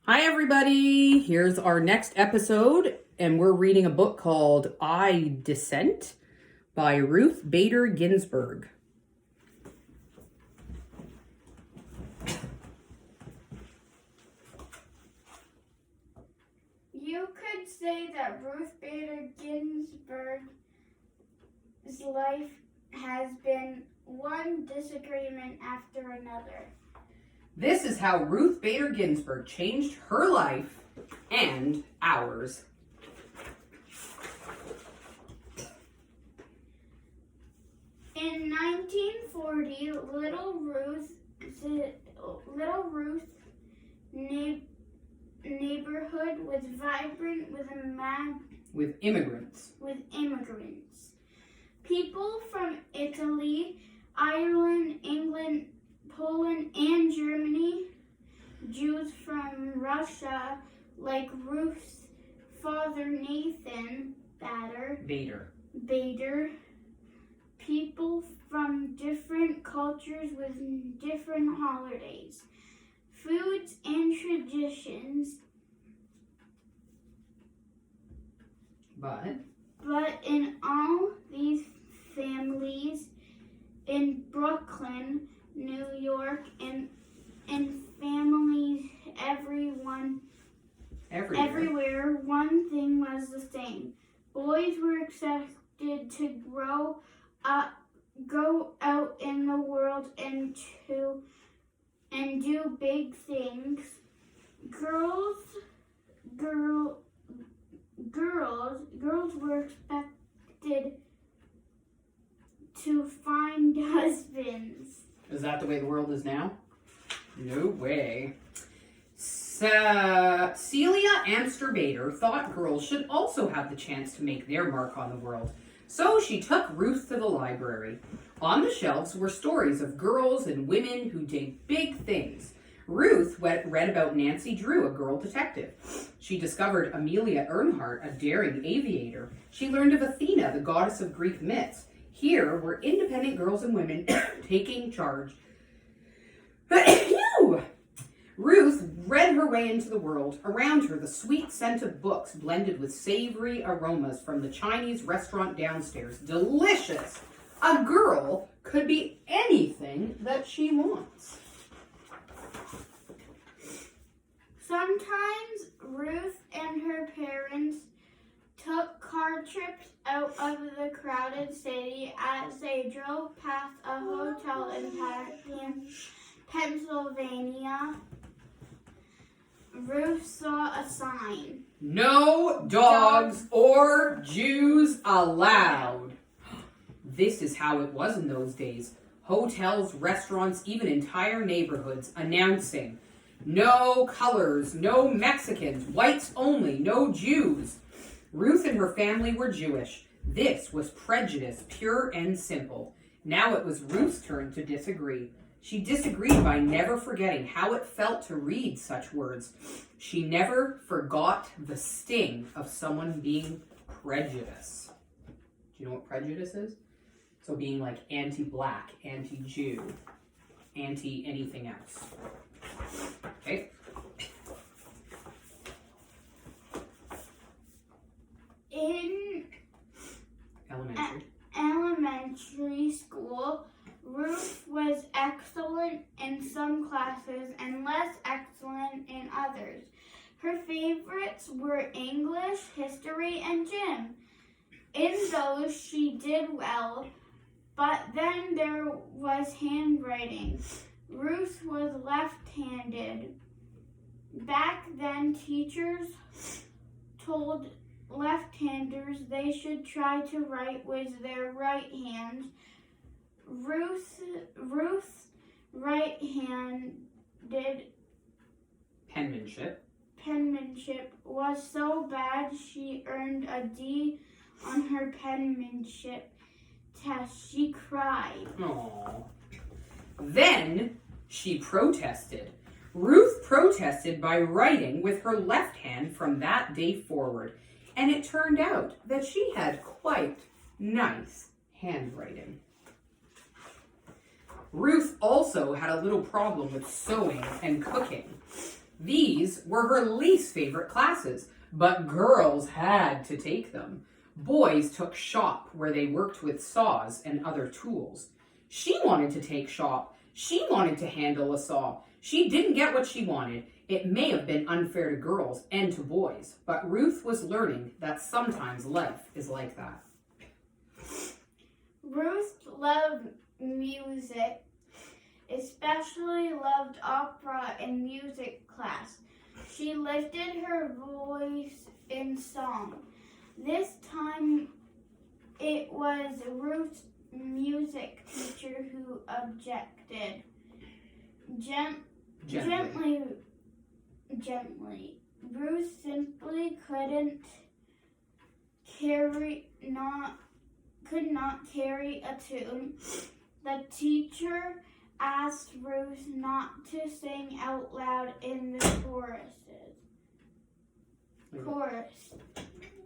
Hi, everybody. Here's our next episode, and we're reading a book called Dissent by Ruth Bader Ginsburg. You could say that Ruth Bader Ginsburg's life has been one disagreement after another. This is how Ruth Bader Ginsburg changed her life and ours. In 1940, Little Ruth neighborhood was vibrant With immigrants. People from Italy, Ireland, England, Poland, and Germany, Jews from Russia, like Ruth's father Nathan Bader, people from different cultures with different holidays, foods, and traditions. But in all these families in Brooklyn, New York, and families everywhere, one thing was the same. Boys were expected to go out in the world and do big things. Girls were expected to find husbands. Is that the way the world is now? No way. Celia Amster Bader thought girls should also have the chance to make their mark on the world. So she took Ruth to the library. On the shelves were stories of girls and women who did big things. Ruth read about Nancy Drew, a girl detective. She discovered Amelia Earhart, a daring aviator. She learned of Athena, the goddess of Greek myths. Here were independent girls and women taking charge. Ruth read her way into the world. Around her, the sweet scent of books blended with savory aromas from the Chinese restaurant downstairs. Delicious! A girl could be anything that she wants. Sometimes Ruth and her parents took car trips out of the crowded city as they drove past a hotel in Pennsylvania. Ruth saw a sign. No dogs or Jews allowed. This is how it was in those days. Hotels, restaurants, even entire neighborhoods announcing, no colors, no Mexicans, whites only, no Jews. Ruth and her family were Jewish. This was prejudice, pure and simple. Now it was Ruth's turn to disagree. She disagreed by never forgetting how it felt to read such words. She never forgot the sting of someone being prejudiced. Do you know what prejudice is? So being like anti-black, anti-Jew, anti-anything else. Okay? In elementary school, Ruth was excellent in some classes and less excellent in others. Her favorites were English, history, and gym. In those, she did well, but then there was handwriting. Ruth was left-handed. Back then, teachers told left-handers they should try to write with their right hands. Ruth's right-handed penmanship was so bad she earned a D on her penmanship test. She cried. Aww. Then she protested. Ruth protested by writing with her left hand from that day forward, and it turned out that she had quite nice handwriting. Ruth also had a little problem with sewing and cooking. These were her least favorite classes, but girls had to take them. Boys took shop, where they worked with saws and other tools. She wanted to take shop. She wanted to handle a saw. She didn't get what she wanted. It may have been unfair to girls and to boys, but Ruth was learning that sometimes life is like that. Ruth loved music, especially loved opera and music class. She lifted her voice in song. This time it was Ruth's music teacher who objected. Gently. Ruth simply could not carry a tune. The teacher asked Ruth not to sing out loud in the chorus.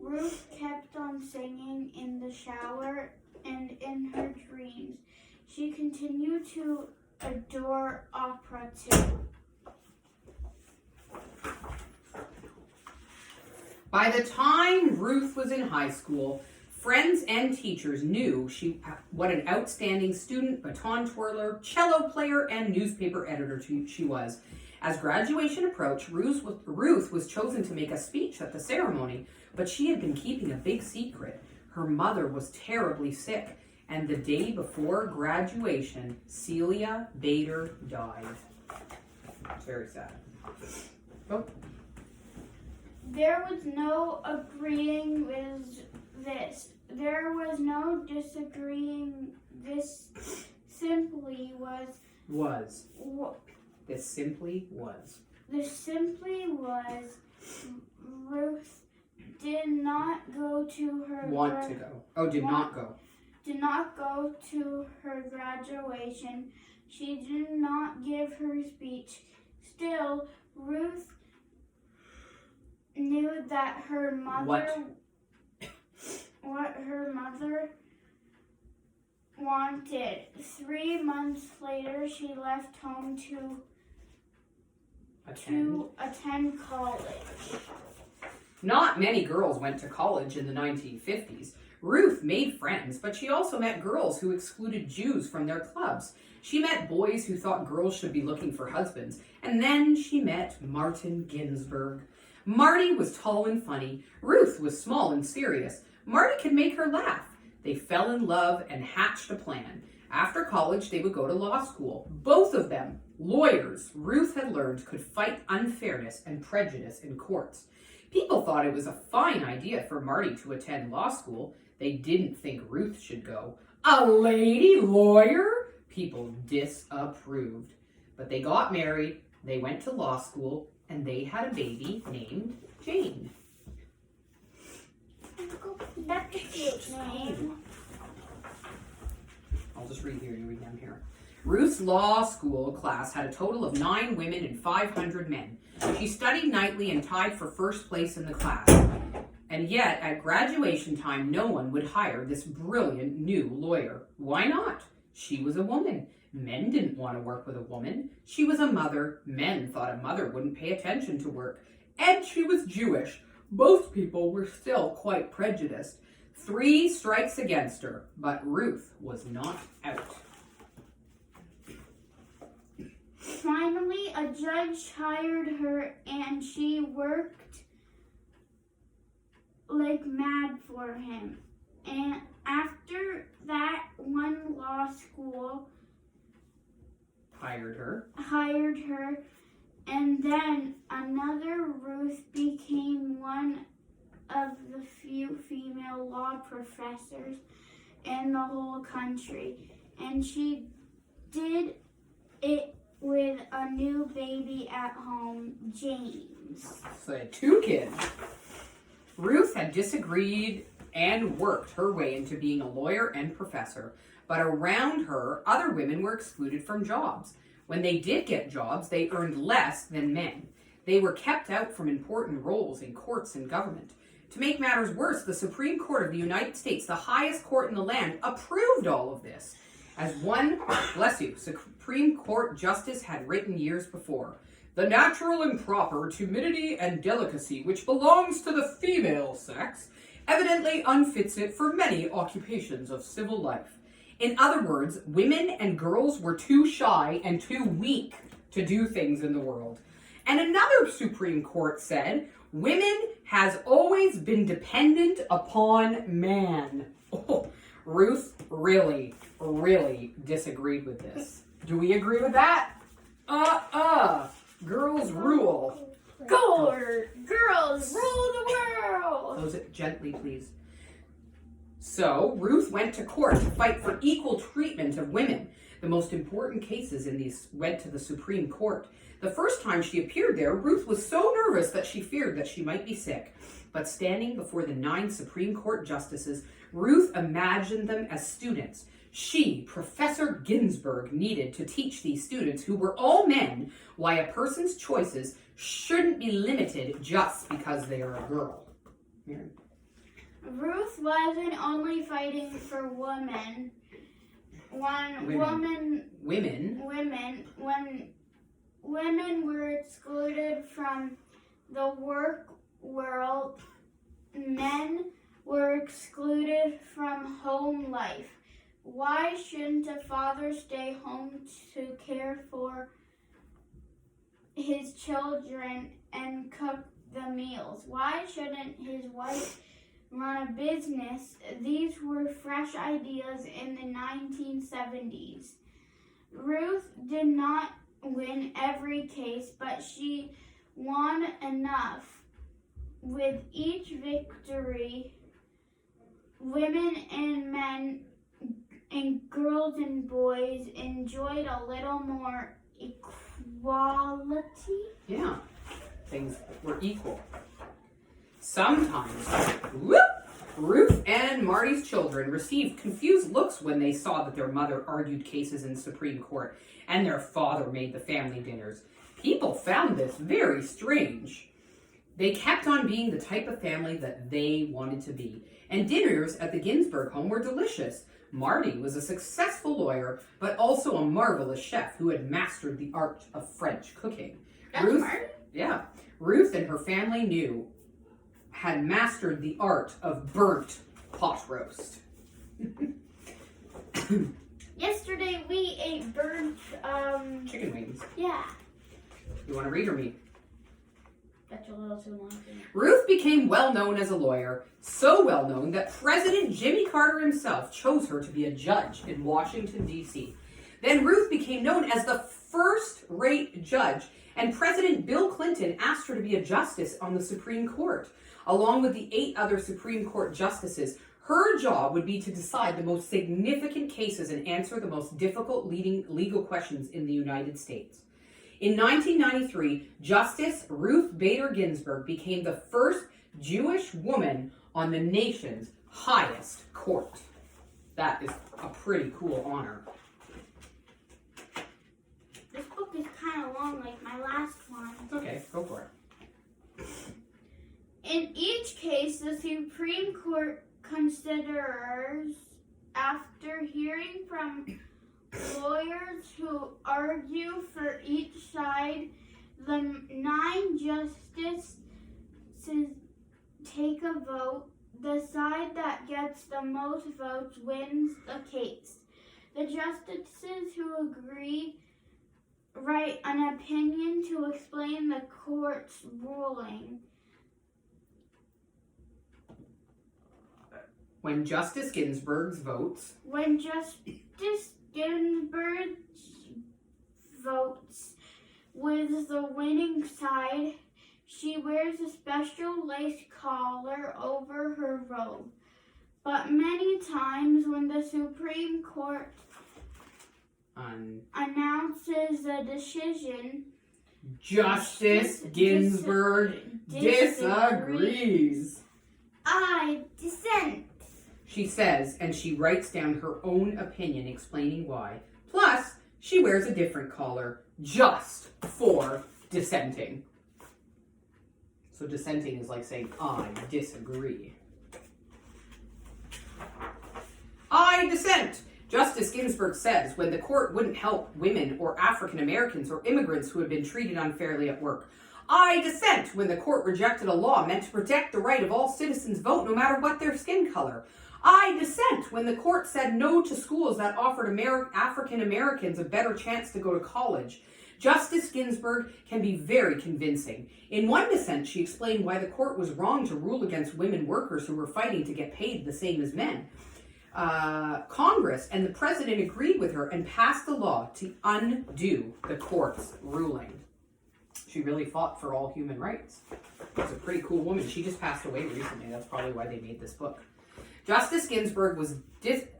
Ruth kept on singing in the shower and in her dreams. She continued to adore opera too. By the time Ruth was in high school, friends and teachers knew what an outstanding student, baton twirler, cello player, and newspaper editor she was. As graduation approached, Ruth was chosen to make a speech at the ceremony, but she had been keeping a big secret. Her mother was terribly sick, and the day before graduation, Celia Bader died. It's very sad. Oh. There was no agreeing with this. There was no disagreeing. This simply was. This simply was. This simply was. Ruth did not go to her. Did not go to her graduation. She did not give her speech. Still, Ruth knew that her mother. What her mother wanted. 3 months later, she left home to attend college. Not many girls went to college in the 1950s. Ruth made friends, but she also met girls who excluded Jews from their clubs. She met boys who thought girls should be looking for husbands. And then she met Martin Ginsburg. Marty was tall and funny. Ruth was small and serious. Marty could make her laugh. They fell in love and hatched a plan. After college, they would go to law school. Both of them, lawyers, Ruth had learned could fight unfairness and prejudice in courts. People thought it was a fine idea for Marty to attend law school. They didn't think Ruth should go. A lady lawyer? People disapproved. But they got married, they went to law school, and they had a baby named Jane. That's a cute name. I'll just read here, you read down here. Ruth's law school class had a total of 9 women and 500 men. She studied nightly and tied for first place in the class. And yet, at graduation time, no one would hire this brilliant new lawyer. Why not? She was a woman. Men didn't want to work with a woman. She was a mother. Men thought a mother wouldn't pay attention to work. And she was Jewish. Both people were still quite prejudiced. 3 strikes against her, but Ruth was not out. Finally, a judge hired her, and she worked like mad for him. And after that, one law school hired her, and then another. Ruth became one of the few female law professors in the whole country, and she did it with a new baby at home, James. So they had 2 kids. Ruth had disagreed and worked her way into being a lawyer and professor, but around her, other women were excluded from jobs. When they did get jobs, they earned less than men. They were kept out from important roles in courts and government. To make matters worse, the Supreme Court of the United States, the highest court in the land, approved all of this. As one, Supreme Court justice had written years before, The natural and proper timidity and delicacy which belongs to the female sex evidently unfits it for many occupations of civil life. In other words, women and girls were too shy and too weak to do things in the world. And another Supreme Court said, women has always been dependent upon man. Oh, Ruth really, really disagreed with this. Do we agree with that? Girls rule. Girls rule the world. Close it gently, please. So, Ruth went to court to fight for equal treatment of women. The most important cases in these went to the Supreme Court. The first time she appeared there, Ruth was so nervous that she feared that she might be sick. But standing before the 9 Supreme Court justices, Ruth imagined them as students. She, Professor Ginsburg, needed to teach these students, who were all men, why a person's choices shouldn't be limited just because they are a girl. Miriam. Ruth wasn't only fighting for women. When women were excluded from the work world, men were excluded from home life. Why shouldn't a father stay home to care for his children and cook the meals? Why shouldn't his wife run a business? These were fresh ideas in the 1970s. Ruth did not win every case, but she won enough. With each victory, women and men and girls and boys enjoyed a little more equality. Yeah, things were equal. Sometimes, Ruth and Marty's children received confused looks when they saw that their mother argued cases in the Supreme Court and their father made the family dinners. People found this very strange. They kept on being the type of family that they wanted to be, and dinners at the Ginsburg home were delicious. Marty was a successful lawyer, but also a marvelous chef who had mastered the art of French cooking. Ruth and her family had mastered the art of burnt pot roast. Yesterday we ate burnt chicken wings. Yeah. You want to read or me? That's a little too long. Ruth became well known as a lawyer, so well known that President Jimmy Carter himself chose her to be a judge in Washington, D.C. Then Ruth became known as the first-rate judge, and President Bill Clinton asked her to be a justice on the Supreme Court. Along with the 8 other Supreme Court justices, her job would be to decide the most significant cases and answer the most difficult legal questions in the United States. In 1993, Justice Ruth Bader Ginsburg became the first Jewish woman on the nation's highest court. That is a pretty cool honor. This book is kind of long, like my last one. It's okay, go for it. In each case, the Supreme Court considers, after hearing from lawyers who argue for each side, the 9 justices take a vote. The side that gets the most votes wins the case. The justices who agree write an opinion to explain the court's ruling. When Justice Ginsburg votes with the winning side, she wears a special lace collar over her robe. But many times when the Supreme Court announces a decision, Justice Ginsburg disagrees. I dissent, she says, and she writes down her own opinion explaining why. Plus, she wears a different collar just for dissenting. So dissenting is like saying, I disagree. I dissent. Justice Ginsburg says when the court wouldn't help women or African Americans or immigrants who had been treated unfairly at work. I dissent when the court rejected a law meant to protect the right of all citizens vote no matter what their skin color. I dissent when the court said no to schools that offered African Americans a better chance to go to college. Justice Ginsburg can be very convincing. In one dissent, she explained why the court was wrong to rule against women workers who were fighting to get paid the same as men. Congress and the president agreed with her and passed a law to undo the court's ruling. She really fought for all human rights. She's a pretty cool woman. She just passed away recently. That's probably why they made this book. Justice Ginsburg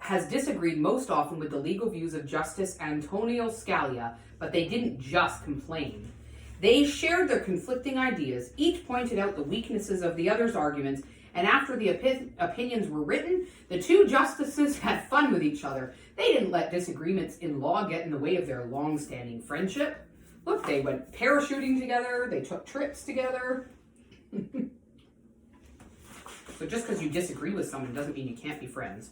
has disagreed most often with the legal views of Justice Antonio Scalia, but they didn't just complain. They shared their conflicting ideas, each pointed out the weaknesses of the other's arguments, and after the opinions were written, the two justices had fun with each other. They didn't let disagreements in law get in the way of their long-standing friendship. Look, they went parachuting together, they took trips together. So just because you disagree with someone doesn't mean you can't be friends.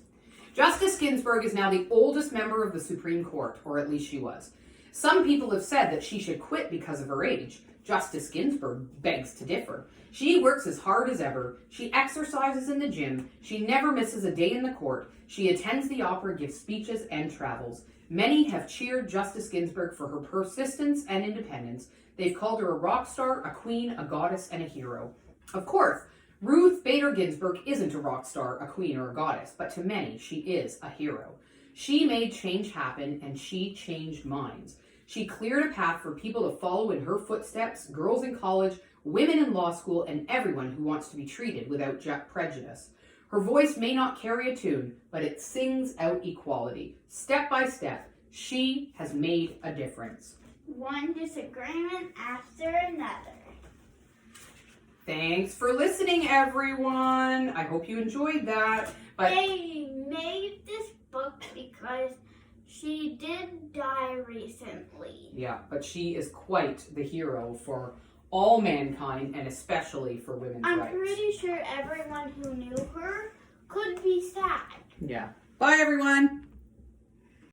Justice Ginsburg is now the oldest member of the Supreme Court, or at least she was. Some people have said that she should quit because of her age. Justice Ginsburg begs to differ. She works as hard as ever. She exercises in the gym. She never misses a day in the court. She attends the opera, gives speeches, and travels. Many have cheered Justice Ginsburg for her persistence and independence. They've called her a rock star, a queen, a goddess, and a hero. Of course, Ruth Bader Ginsburg isn't a rock star, a queen, or a goddess, but to many, she is a hero. She made change happen, and she changed minds. She cleared a path for people to follow in her footsteps, girls in college, women in law school, and everyone who wants to be treated without prejudice. Her voice may not carry a tune, but it sings out equality. Step by step, she has made a difference. One disagreement after another. Thanks for listening, everyone. I hope you enjoyed that. But they made this book because she did die recently. Yeah, but she is quite the hero for all mankind and especially for women's rights. I'm pretty sure everyone who knew her could be sad. Yeah. Bye, everyone.